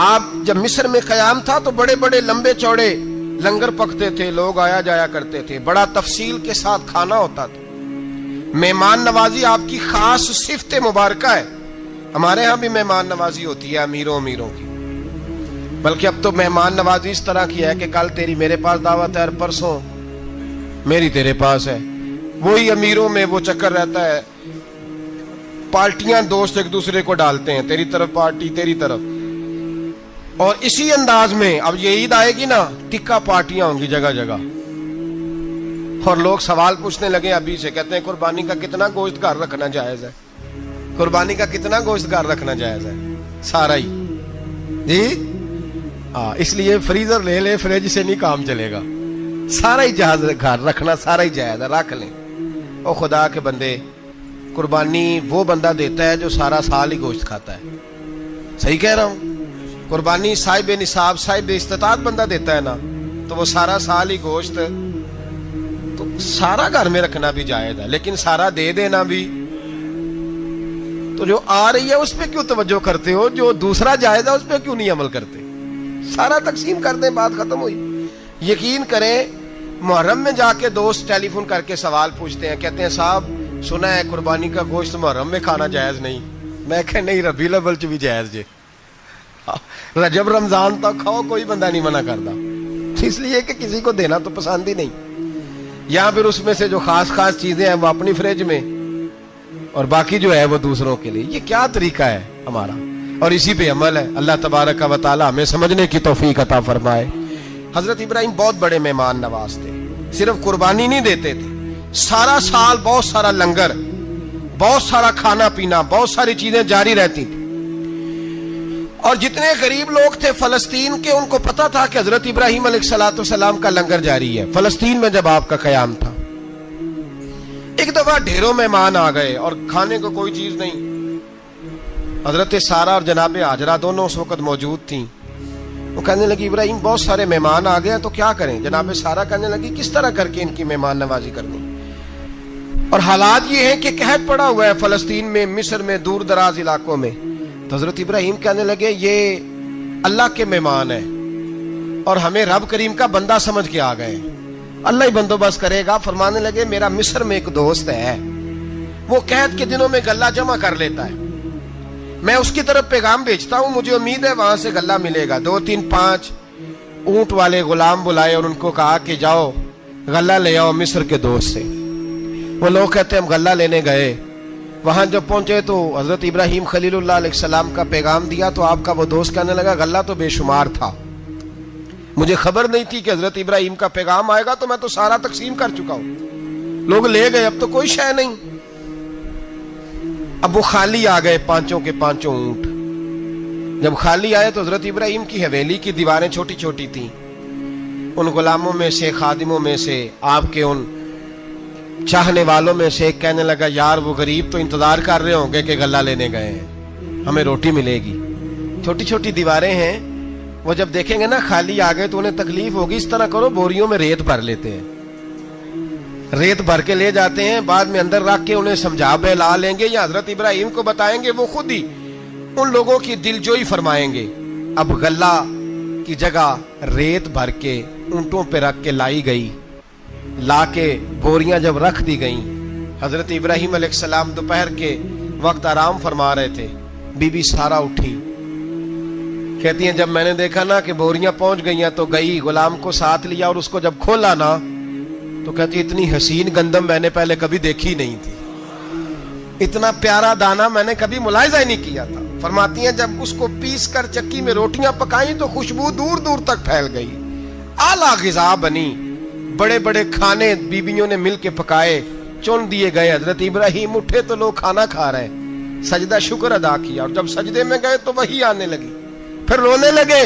آپ جب مصر میں قیام تھا تو بڑے بڑے لمبے چوڑے لنگر پکتے تھے, لوگ آیا جایا کرتے تھے, بڑا تفصیل کے ساتھ کھانا ہوتا تھا. مہمان نوازی آپ کی خاص صفت مبارکہ ہے. ہمارے ہاں بھی مہمان نوازی ہوتی ہے امیروں کی, بلکہ اب تو مہمان نوازی اس طرح کی ہے کہ کل تیری میرے پاس دعوت ہے اور پرسوں میری تیرے پاس ہے. وہی امیروں میں وہ چکر رہتا ہے, پارٹیاں دوست ایک دوسرے کو ڈالتے ہیں, تیری طرف پارٹی تیری طرف. اور اسی انداز میں اب یہ عید آئے گی نا, ٹکا پارٹیاں ہوں گی جگہ جگہ, اور لوگ سوال پوچھنے لگے ابھی سے, کہتے ہیں قربانی کا کتنا گوشت گھر رکھنا جائز ہے, قربانی کا کتنا گوشت گھر رکھنا جائز ہے؟ سارا ہی جی. اس لیے فریزر لے لے, فریج سے نہیں کام چلے گا. سارا ہی جہاز گھر رکھنا سارا ہی جائز ہے، رکھ لیں۔ او خدا کے بندے، قربانی وہ بندہ دیتا ہے جو سارا سال ہی گوشت کھاتا ہے، صحیح کہہ رہا ہوں؟ قربانی صاحب نصاب صاحب استطاعت بندہ دیتا ہے نا، تو وہ سارا سال ہی گوشت تو سارا گھر میں رکھنا بھی جائز ہے، لیکن سارا دے دینا بھی۔ تو جو آ رہی ہے اس پہ کیوں توجہ کرتے ہو؟ جو دوسرا جائز ہے اس پہ کیوں نہیں عمل کرتے؟ سارا تقسیم کر دیں، بات ختم ہوئی۔ یقین کریں، محرم میں جا کے دوست ٹیلی فون کر کے سوال پوچھتے ہیں، کہتے ہیں صاحب سنا ہے قربانی کا گوشت محرم میں کھانا جائز نہیں۔ میں کہ نہیں، ربیع الاول چ بھی جائز جے، رجب رمضان تک کھاؤ، کوئی بندہ نہیں منع کرتا، اس لیے کہ کسی کو دینا تو پسند ہی نہیں۔ یا پھر اس میں سے جو خاص خاص چیزیں ہیں وہ اپنی فریج میں، اور باقی جو ہے وہ دوسروں کے لیے۔ یہ کیا طریقہ ہے ہمارا؟ اور اسی پہ عمل ہے۔ اللہ تبارک و تعالی ہمیں سمجھنے کی توفیق عطا فرمائے۔ حضرت ابراہیم بہت بڑے مہمان نواز تھے، صرف قربانی نہیں دیتے تھے، سارا سال بہت سارا لنگر، بہت سارا کھانا پینا، بہت ساری چیزیں جاری رہتی تھی۔ اور جتنے غریب لوگ تھے فلسطین کے، ان کو پتا تھا کہ حضرت ابراہیم علیہ السلام کا لنگر جاری ہے فلسطین میں جب آپ کا قیام تھا۔ ایک دفعہ ڈھیروں مہمان آ گئے اور کھانے کو کوئی چیز نہیں۔ حضرت سارہ اور جناب ہاجرہ دونوں اس وقت موجود تھیں۔ وہ کہنے لگی ابراہیم بہت سارے مہمان آ گئے تو کیا کریں؟ جناب سارہ کہنے لگی کس طرح کر کے ان کی مہمان نوازی کرنی؟ اور حالات یہ ہیں کہ قحط پڑا ہوا ہے فلسطین میں، مصر میں، دور دراز علاقوں میں۔ تو حضرت ابراہیم کہنے لگے یہ اللہ کے مہمان ہیں اور ہمیں رب کریم کا بندہ سمجھ کے آ گئے، اللہ ہی بندوبست کرے گا۔ فرمانے لگے میرا مصر میں ایک دوست ہے، وہ قحط کے دنوں میں غلہ جمع کر لیتا ہے، میں اس کی طرف پیغام بھیجتا ہوں، مجھے امید ہے وہاں سے غلہ ملے گا۔ 2 3 5 اونٹ والے غلام بلائے اور ان کو کہا کہ جاؤ غلہ لے آؤ مصر کے دوست سے۔ وہ لوگ کہتے ہیں ہم غلہ لینے گئے، وہاں جب پہنچے تو حضرت ابراہیم خلیل اللہ علیہ السلام کا پیغام دیا تو آپ کا وہ دوست کہنے لگا غلہ تو بے شمار تھا، مجھے خبر نہیں تھی کہ حضرت ابراہیم کا پیغام آئے گا، تو میں تو سارا تقسیم کر چکا ہوں، لوگ لے گئے، اب تو کوئی شے نہیں۔ اب وہ خالی آ گئے 5 کے 5 اونٹ۔ جب خالی آئے تو حضرت ابراہیم کی حویلی کی دیواریں چھوٹی چھوٹی تھیں، ان غلاموں میں سے، خادموں میں سے، آپ کے ان چاہنے والوں میں سے ایک کہنے لگا یار وہ غریب تو انتظار کر رہے ہوں گے کہ غلہ لینے گئے ہیں، ہمیں روٹی ملے گی۔ چھوٹی چھوٹی دیواریں ہیں، وہ جب دیکھیں گے نا خالی آ گئے تو انہیں تکلیف ہوگی، اس طرح کرو بوریوں میں ریت بھر لیتے ہیں، ریت بھر کے لے جاتے ہیں، بعد میں اندر رکھ کے انہیں سمجھا بہلا لیں گے یا حضرت ابراہیم کو بتائیں گے، وہ خود ہی ان لوگوں کی دلجوئی فرمائیں گے۔ اب غلہ کی جگہ ریت بھر کے اونٹوں پہ رکھ کے لائی گئی، لا کے بوریاں جب رکھ دی گئیں، حضرت ابراہیم علیہ السلام دوپہر کے وقت آرام فرما رہے تھے، بی بی سارہ اٹھی، کہتی ہیں جب میں نے دیکھا نا کہ بوریاں پہنچ گئی ہیں تو گئی، غلام کو ساتھ لیا اور اس کو جب کھولا نا تو کہتی اتنی حسین گندم میں نے پہلے کبھی دیکھی نہیں تھی، اتنا پیارا دانہ میں نے کبھی ملاحظہ ہی نہیں کیا تھا۔ فرماتی ہیں جب اس کو پیس کر چکی میں روٹیاں پکائیں تو خوشبو دور دور تک پھیل گئی، اعلیٰ غذا بنی، بڑے بڑے کھانے بیویوں نے مل کے پکائے، چن دیے گئے۔ حضرت ابراہیم اٹھے تو لوگ کھانا کھا رہے، سجدہ شکر ادا کیا، اور جب سجدے میں گئے تو وحی آنے لگی، پھر رونے لگے۔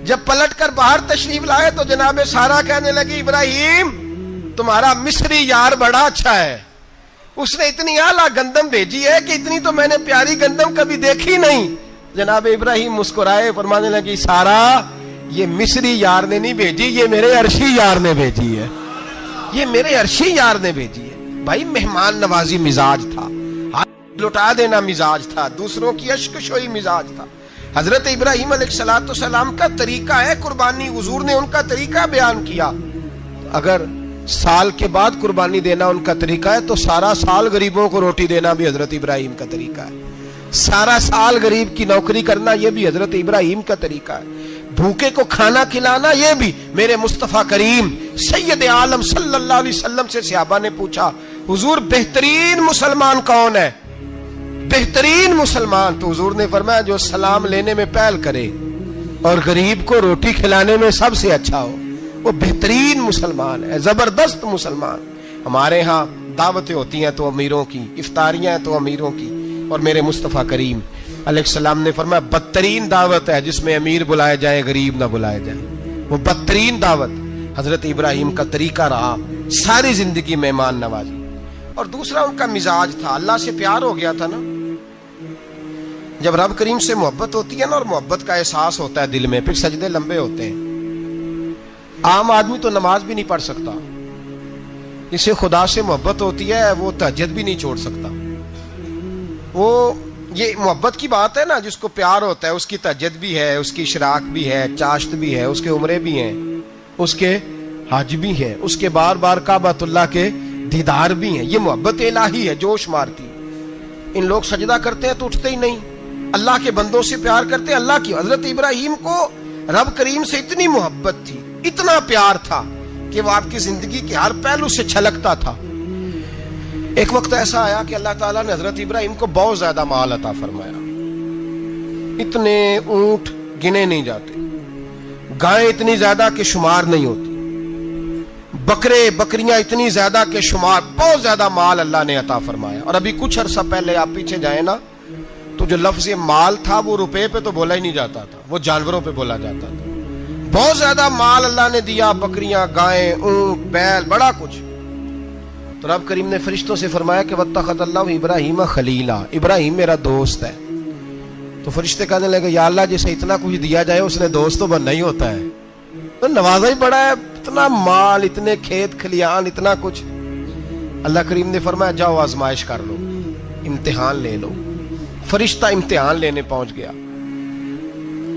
جب پلٹ کر باہر تشریف لائے تو جناب سارہ کہنے لگی ابراہیم تمہارا مصری یار بڑا اچھا ہے، اس نے اتنی اعلیٰ گندم بھیجی ہے کہ اتنی تو میں نے پیاری گندم کبھی دیکھی نہیں۔ جناب ابراہیم مسکرائے، فرمانے لگی سارہ یہ مصری یار نے نہیں بھیجی، یہ میرے عرشی یار نے بھیجی ہے، یہ میرے عرشی یار نے بھیجی ہے۔ بھائی مہمان نوازی مزاج تھا، ہاتھ لٹا دینا مزاج تھا، دوسروں کی اشکشوئی مزاج تھا۔ حضرت ابراہیم علیہ السلام کا طریقہ ہے قربانی، حضور نے ان کا طریقہ بیان کیا۔ اگر سال کے بعد قربانی دینا ان کا طریقہ ہے تو سارا سال غریبوں کو روٹی دینا بھی حضرت ابراہیم کا طریقہ ہے، سارا سال غریب کی نوکری کرنا یہ بھی حضرت ابراہیم کا طریقہ ہے، بھوکے کو کھانا کھلانا یہ بھی۔ میرے مصطفیٰ کریم سید عالم صلی اللہ علیہ وسلم سے صحابہ نے پوچھا حضور بہترین مسلمان کون ہے؟ بہترین مسلمان؟ تو حضور نے فرمایا جو سلام لینے میں پہل کرے اور غریب کو روٹی کھلانے میں سب سے اچھا ہو، وہ بہترین مسلمان ہے، زبردست مسلمان۔ ہمارے ہاں دعوتیں ہوتی ہیں تو امیروں کی، افطاریاں ہیں تو امیروں کی، اور میرے مصطفیٰ کریم علیہ السلام نے فرمایا بدترین دعوت ہے جس میں امیر بلائے جائیں غریب نہ بلائے جائیں، وہ بدترین دعوت۔ حضرت ابراہیم کا طریقہ رہا ساری زندگی مہمان نوازی. اور دوسرا ان کا مزاج تھا, اللہ سے پیار ہو گیا تھا نا. جب رب کریم سے محبت ہوتی ہے نا اور محبت کا احساس ہوتا ہے دل میں, پھر سجدے لمبے ہوتے ہیں. عام آدمی تو نماز بھی نہیں پڑھ سکتا, جسے خدا سے محبت ہوتی ہے وہ تہجد بھی نہیں چھوڑ سکتا. وہ یہ محبت کی بات ہے نا, جس کو پیار ہوتا ہے اس کی تہجد بھی ہے, اس کی اشراق بھی ہے, چاشت بھی ہے, اس کے عمرے بھی ہیں, اس کے حج بھی ہیں, اس کے بار بار کعبۃ اللہ کے دیدار بھی ہیں. یہ محبت الہی ہے, جوش مارتی. ان لوگ سجدہ کرتے ہیں تو اٹھتے ہی نہیں. اللہ کے بندوں سے پیار کرتے ہیں اللہ کی. حضرت ابراہیم کو رب کریم سے اتنی محبت تھی, اتنا پیار تھا کہ وہ آپ کی زندگی کے ہر پہلو سے چھلکتا تھا. ایک وقت ایسا آیا کہ اللہ تعالیٰ نے حضرت ابراہیم کو بہت زیادہ مال عطا فرمایا. اتنے اونٹ گنے نہیں جاتے, گائیں اتنی زیادہ کہ شمار نہیں ہوتی, بکرے بکریاں اتنی زیادہ کہ شمار, بہت زیادہ مال اللہ نے عطا فرمایا. اور ابھی کچھ عرصہ پہلے آپ پیچھے جائیں نا تو جو لفظ مال تھا وہ روپے پہ تو بولا ہی نہیں جاتا تھا, وہ جانوروں پہ بولا جاتا تھا. بہت زیادہ مال اللہ نے دیا, بکریاں, گائیں, اونٹ, بیل, بڑا کچھ. تو رب کریم نے فرشتوں سے فرمایا کہ واتخذ اللہ ابراہیم خلیلا, ابراہیم میرا دوست ہے. تو فرشتے کہنے لگے یا اللہ جسے اتنا کچھ دیا جائے اس نے دوست تو بننا ہی ہوتا ہے, تو نوازا ہی بڑا ہے, اتنا مال, اتنے کھیت کھلیان, اتنا کچھ. اللہ کریم نے فرمایا جاؤ آزمائش کر لو, امتحان لے لو. فرشتہ امتحان لینے پہنچ گیا.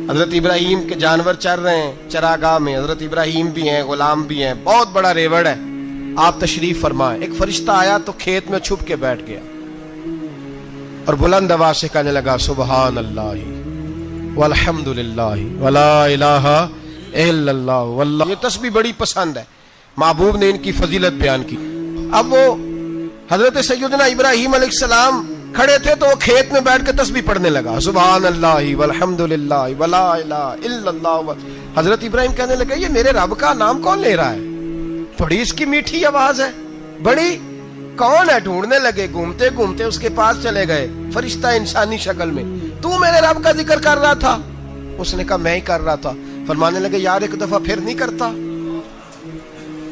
حضرت ابراہیم کے جانور چر رہے ہیں چراگاہ میں, حضرت ابراہیم بھی ہیں, غلام بھی ہیں, بہت بڑا ریوڑ ہے. آپ تشریف فرمائیں. ایک فرشتہ آیا تو کھیت میں چھپ کے بیٹھ گیا اور بلند آواز سے کہنے لگا سبحان اللہ والحمد للہ ولا الہ الا اللہ واللہ. یہ تسبیح بڑی پسند ہے, محبوب نے ان کی فضیلت بیان کی. اب وہ حضرت سیدنا ابراہیم علیہ السلام کھڑے تھے تو وہ کھیت میں بیٹھ کے تسبیح پڑھنے لگا سبحان اللہ والحمد للہ ولا الہ الا اللہ. حضرت ابراہیم کہنے لگے یہ میرے رب کا نام کون لے رہا ہے, بڑی اس کی میٹھی آواز ہے, بڑی کون ہے. ڈھونڈنے لگے, گھومتے گھومتے اس کے پاس چلے گئے. فرشتہ انسانی شکل میں, تو میرے رب کا ذکر کر رہا تھا؟ اس نے کہا میں ہی کر رہا تھا. فرمانے لگے یار ایک دفعہ پھر نہیں کرتا.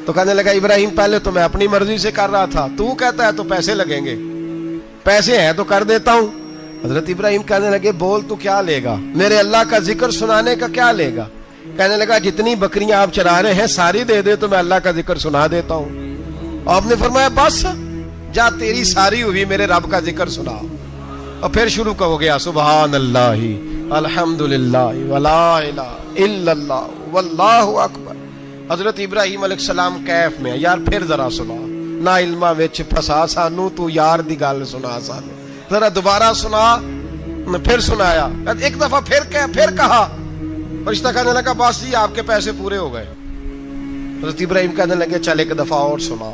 تو کہنے لگا ابراہیم پہلے تو میں اپنی مرضی سے کر رہا تھا, تو کہتا ہے تو پیسے لگیں گے, پیسے ہیں تو کر دیتا ہوں. حضرت ابراہیم کہنے لگے بول تو کیا لے گا, میرے اللہ کا ذکر سنانے کا کیا لے گا؟ کہنے لگا جتنی بکریاں آپ چرا رہے ہیں ساری دے دے تو میں اللہ کا ذکر سنا دیتا ہوں. آپ نے فرمایا بس جا تیری ساری ہوئی, میرے رب کا ذکر سنا. اور پھر شروع ہو گیا سبحان اللہ الحمد للہ ولا الہ الا اللہ واللہ اکبر. حضرت ابراہیم علیہ السلام کیف میں, یار پھر ذرا سنا, نا علما وچ پھسا سانو, تو یار دی گل سنا سانو, ذرا دوبارہ سنا. پھر سنایا, ایک دفعہ پھر کہا. فرشتہ کہنے لگا بس جی آپ کے پیسے پورے ہو گئے. حضرت ابراہیم کہنے لگے چل ایک دفعہ اور سنا.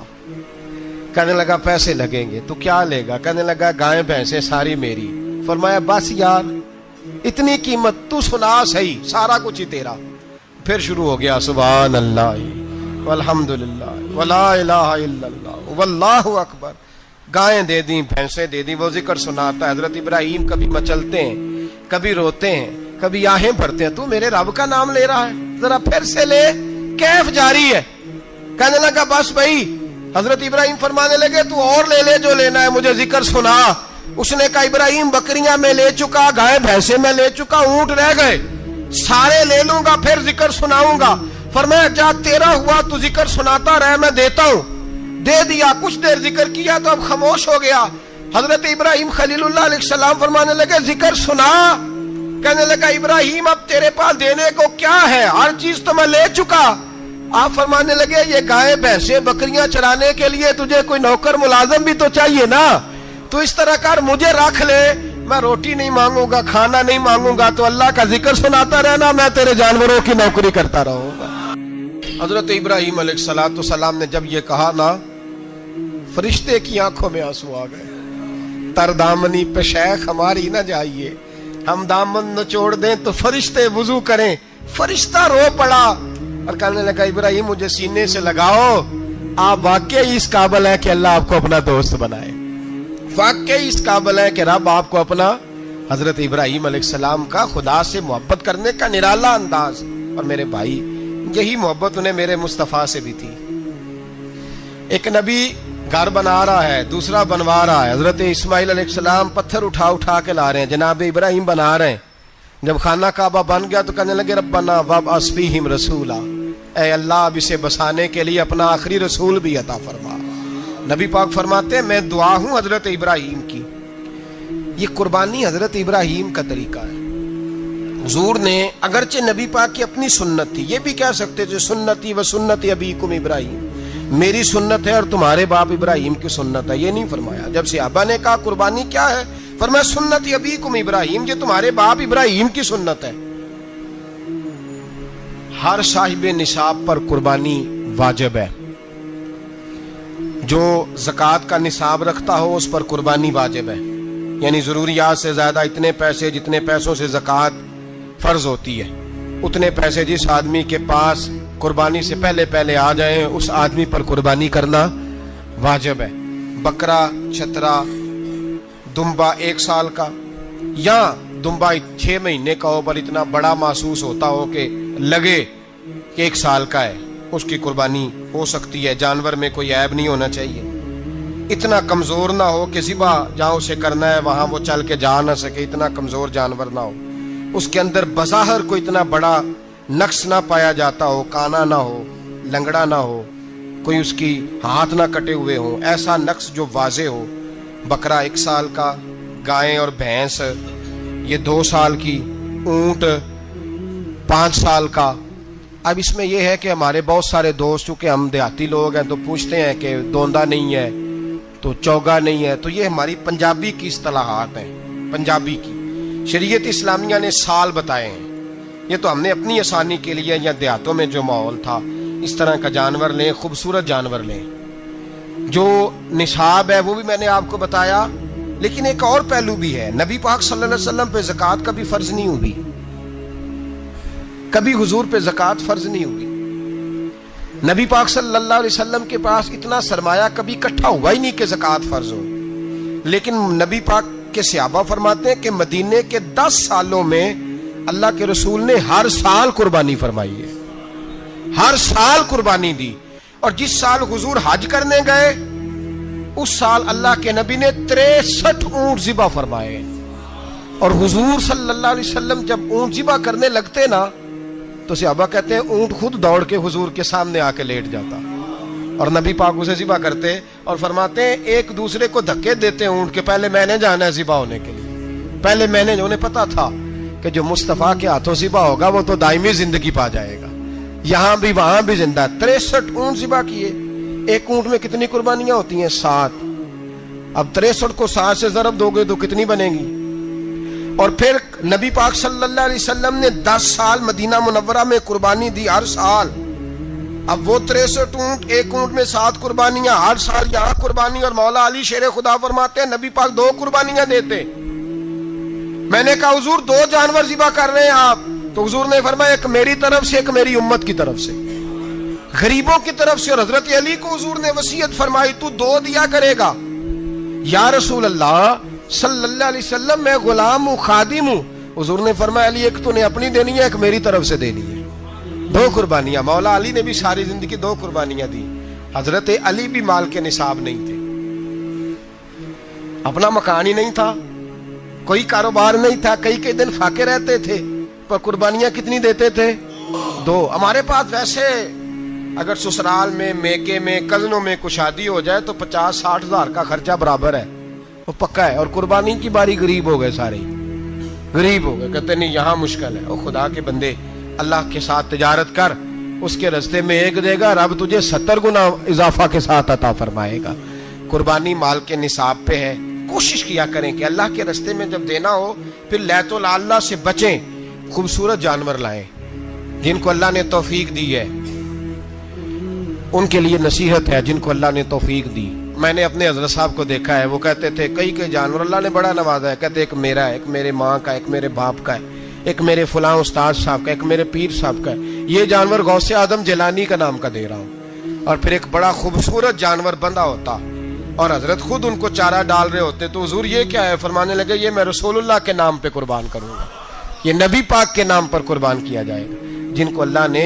کہنے لگا پیسے لگیں گے. تو کیا لے گا؟ کہنے لگا گائیں بھینسیں ساری میری. فرمایا بس یار اتنی قیمت, تو سنا صحیح, سارا کچھ ہی تیرا. پھر شروع ہو گیا سبحان اللہ والحمد للہ ولا الہ الا اللہ واللہ اکبر. گائیں دے دیں, بھینسیں دے دیں, وہ ذکر سناتا ہے. حضرت ابراہیم کبھی مچلتے ہیں, کبھی روتے ہیں, کبھی آہیں بھرتے ہیں. تو میرے رب کا نام لے رہا ہے, ذرا پھر سے لے. کیف جاری ہے. کہنے لگا بس بھائی. حضرت ابراہیم فرمانے لگے تو اور لے لے جو لینا ہے, مجھے ذکر سنا. اس نے کہا ابراہیم بکریاں میں لے چکا, گائے بھینسیں میں لے چکا, اونٹ رہ گئے, سارے لے لوں گا پھر ذکر سناؤں گا. فرمایا جا تیرا ہوا تو ذکر سناتا رہ, میں دیتا ہوں. دے دیا, کچھ دیر ذکر کیا تو اب خاموش ہو گیا. حضرت ابراہیم خلیل اللہ علیہ السلام فرمانے لگے ذکر سنا. کہنے لگا ابراہیم اب تیرے پاس دینے کو کیا ہے, ہر چیز تو میں لے چکا. آپ فرمانے لگے یہ گائے بھینسیں بکریاں چرانے کے لیے تجھے کوئی نوکر ملازم بھی تو چاہیے نا. تو اس طرح کر, مجھے رکھ لے, میں روٹی نہیں مانگوں گا, کھانا نہیں مانگوں گا, تو اللہ کا ذکر سناتا رہنا, میں تیرے جانوروں کی نوکری کرتا رہوں گا. حضرت ابراہیم علیہ السلام نے جب یہ کہا نا, فرشتے کی آنکھوں میں آنسو آ گئے. تر دامنی پہ شیخ ہماری نہ جائیے, ہم دامن نچوڑ دیں تو فرشتے وضو کریں. فرشتہ رو پڑا اور کہنے لگا ابراہیم مجھے سینے سے لگاؤ, آپ واقعی اس قابل ہیں کہ اللہ آپ کو اپنا دوست بنائے, واقعی اس قابل ہیں کہ رب آپ کو اپنا. حضرت ابراہیم علیہ السلام کا خدا سے محبت کرنے کا نرالا انداز. اور میرے بھائی یہی محبت انہیں میرے مصطفیٰ سے بھی تھی۔ ایک نبی گھر بنا رہا ہے، دوسرا بنوا رہا ہے۔ حضرت اسماعیل علیہ السلام پتھر اٹھا کے لا رہے ہیں، جناب ابراہیم بنا رہے ہیں۔ جب خانہ کعبہ بن گیا تو کہنے لگے ربنا وابعث فیہم رسولا، اے اللہ اب اسے بسانے کے لیے اپنا آخری رسول بھی عطا فرما۔ نبی پاک فرماتے ہیں میں دعا ہوں حضرت ابراہیم کی۔ یہ قربانی حضرت ابراہیم کا طریقہ ہے۔ حضور نے اگرچہ نبی پاک کی اپنی سنت تھی، یہ بھی کہہ سکتے تھے سنتی و سنت ابیکم ابراہیم، میری سنت ہے اور تمہارے باپ ابراہیم کی سنت ہے، یہ نہیں فرمایا۔ جب صحابہ نے کہا قربانی کیا ہے، فرمایا سنت ابیکم ابراہیم، یہ تمہارے باپ ابراہیم کی سنت ہے۔ ہر صاحب نصاب پر قربانی واجب ہے، جو زکوٰۃ کا نصاب رکھتا ہو اس پر قربانی واجب ہے، یعنی ضروریات سے زیادہ اتنے پیسے، جتنے پیسوں سے زکوٰۃ فرض ہوتی ہے اتنے پیسے جس آدمی کے پاس قربانی سے پہلے آ جائیں اس آدمی پر قربانی کرنا واجب ہے۔ بکرا، چھترا، دمبا 1 سال کا یا دمبا 6 مہینے کا ہو پر اتنا بڑا محسوس ہوتا ہو کہ لگے کہ 1 سال کا ہے، اس کی قربانی ہو سکتی ہے۔ جانور میں کوئی عیب نہیں ہونا چاہیے، اتنا کمزور نہ ہو کہ ذبح جہاں اسے کرنا ہے وہاں وہ چل کے جا نہ سکے، اتنا کمزور جانور نہ ہو، اس کے اندر بظاہر کوئی اتنا بڑا نقص نہ پایا جاتا ہو، کانا نہ ہو، لنگڑا نہ ہو، کوئی اس کی ہاتھ نہ کٹے ہوئے ہوں، ایسا نقص جو واضح ہو۔ بکرا 1 سال کا، گائیں اور بھینس یہ 2 سال کی، اونٹ 5 سال کا۔ اب اس میں یہ ہے کہ ہمارے بہت سارے دوست چونکہ ہم دیہاتی لوگ ہیں تو پوچھتے ہیں کہ دوندا نہیں ہے تو چوگا نہیں ہے، تو یہ ہماری پنجابی کی اصطلاحات ہیں، پنجابی کی۔ شریعت اسلامیہ نے سال بتائے ہیں، یہ تو ہم نے اپنی آسانی کے لیے یا دیہاتوں میں جو ماحول تھا اس طرح کا جانور لیں، خوبصورت جانور لیں۔ جو نصاب ہے وہ بھی میں نے آپ کو بتایا، لیکن ایک اور پہلو بھی ہے، نبی پاک صلی اللہ علیہ وسلم پہ زکوٰۃ کبھی فرض نہیں ہوئی، کبھی حضور پہ زکوٰۃ فرض نہیں ہوئی۔ نبی پاک صلی اللہ علیہ وسلم کے پاس اتنا سرمایہ کبھی اکٹھا ہوا ہی نہیں کہ زکوٰۃ فرض ہو، لیکن نبی پاک کے صحابہ فرماتے ہیں کہ مدینے کے 10 سالوں میں اللہ کے رسول نے ہر سال قربانی فرمائی ہے، ہر سال قربانی دی۔ اور جس سال حضور حج کرنے گئے اس سال اللہ کے نبی نے 63 اونٹ ذبح فرمائے، اور حضور صلی اللہ علیہ وسلم جب اونٹ ذبح کرنے لگتے نا تو صحابہ کہتے ہیں اونٹ خود دوڑ کے حضور کے سامنے آ کے لیٹ جاتا، اور نبی پاک اسے ذبح کرتے اور فرماتے ہیں ایک دوسرے کو دھکے دیتے اونٹ کے، پہلے میں نے جانا ہے ذبح ہونے کے لیے، پہلے میں نے، انہیں پتا تھا کہ جو مصطفیٰ کے ہاتھوں ذبح ہوگا وہ تو دائمی زندگی پا جائے گا، یہاں بھی وہاں بھی زندہ۔ 63 اونٹ ذبح کیے، ایک اونٹ میں کتنی قربانیاں ہوتی ہیں؟ 7۔ اب 63 کو 7 سے ضرب دو گے تو کتنی بنے گی؟ اور پھر نبی پاک صلی اللہ علیہ وسلم نے 10 سال مدینہ منورہ میں قربانی دی، ہر سال۔ اب وہ 63 اونٹ، ایک اونٹ میں 7 قربانیاں، ہر سال یہاں قربانی۔ اور مولا علی شیر خدا فرماتے ہیں نبی پاک 2 قربانیاں دیتے۔ میں نے کہا حضور 2 جانور ذبح کر رہے ہیں آپ، تو حضور نے فرمایا ایک میری طرف سے، ایک میری امت کی طرف سے، غریبوں کی طرف سے۔ اور حضرت علی کو حضور نے وصیت فرمائی تو 2 دیا کرے گا۔ یا رسول اللہ صلی اللہ علیہ وسلم میں غلام ہوں، خادم ہوں۔ حضور نے فرمایا علی ایک تو نے اپنی دینی ہے، ایک میری طرف سے دینی ہے۔ 2 قربانیاں۔ مولا علی نے بھی ساری زندگی 2 قربانیاں دی۔ حضرت علی بھی مال کے نصاب نہیں تھے، اپنا مکان ہی نہیں تھا، کوئی کاروبار نہیں تھا، کئی دن فاقے رہتے تھے، پر قربانیاں کتنی دیتے تھے؟ 2۔ ہمارے پاس ویسے اگر سسرال میں، میکے میں، کزنوں میں کچھ شادی ہو جائے تو 50-60 ہزار کا خرچہ برابر ہے، وہ پکا ہے۔ اور قربانی کی باری غریب ہو گئے، سارے غریب ہو گئے، کہتے نہیں یہاں مشکل ہے۔ او خدا کے بندے، اللہ کے ساتھ تجارت کر، اس کے رستے میں 1 دے گا، رب تجھے 70 گنا اضافہ کے ساتھ عطا فرمائے گا۔ قربانی مال کے نصاب پہ ہے۔ کوشش کیا کریں کہ اللہ کے رستے میں جب دینا ہو پھر لیت اللہ سے بچیں، خوبصورت جانور لائیں۔ جن کو اللہ نے توفیق دی ہے ان کے لیے نصیحت ہے، جن کو اللہ نے توفیق دی۔ میں نے اپنے حضرت صاحب کو دیکھا ہے، وہ کہتے تھے کئی جانور اللہ نے بڑا نوازا ہے، کہتے ایک میرا ہے، ایک میرے ماں کا، ایک میرے باپ کا ہے، ایک میرے فلاں استاد صاحب کا، ایک میرے پیر صاحب کا ہے۔ یہ جانور غوث اعظم جیلانی کا نام کا دے رہا ہوں۔ اور پھر ایک بڑا خوبصورت جانور بندھا ہوتا اور حضرت خود ان کو چارہ ڈال رہے ہوتے، تو حضور یہ کیا ہے؟ فرمانے لگے یہ میں رسول اللہ کے نام پہ قربان کروں گا، یہ نبی پاک کے نام پر قربان کیا جائے گا۔ جن کو اللہ نے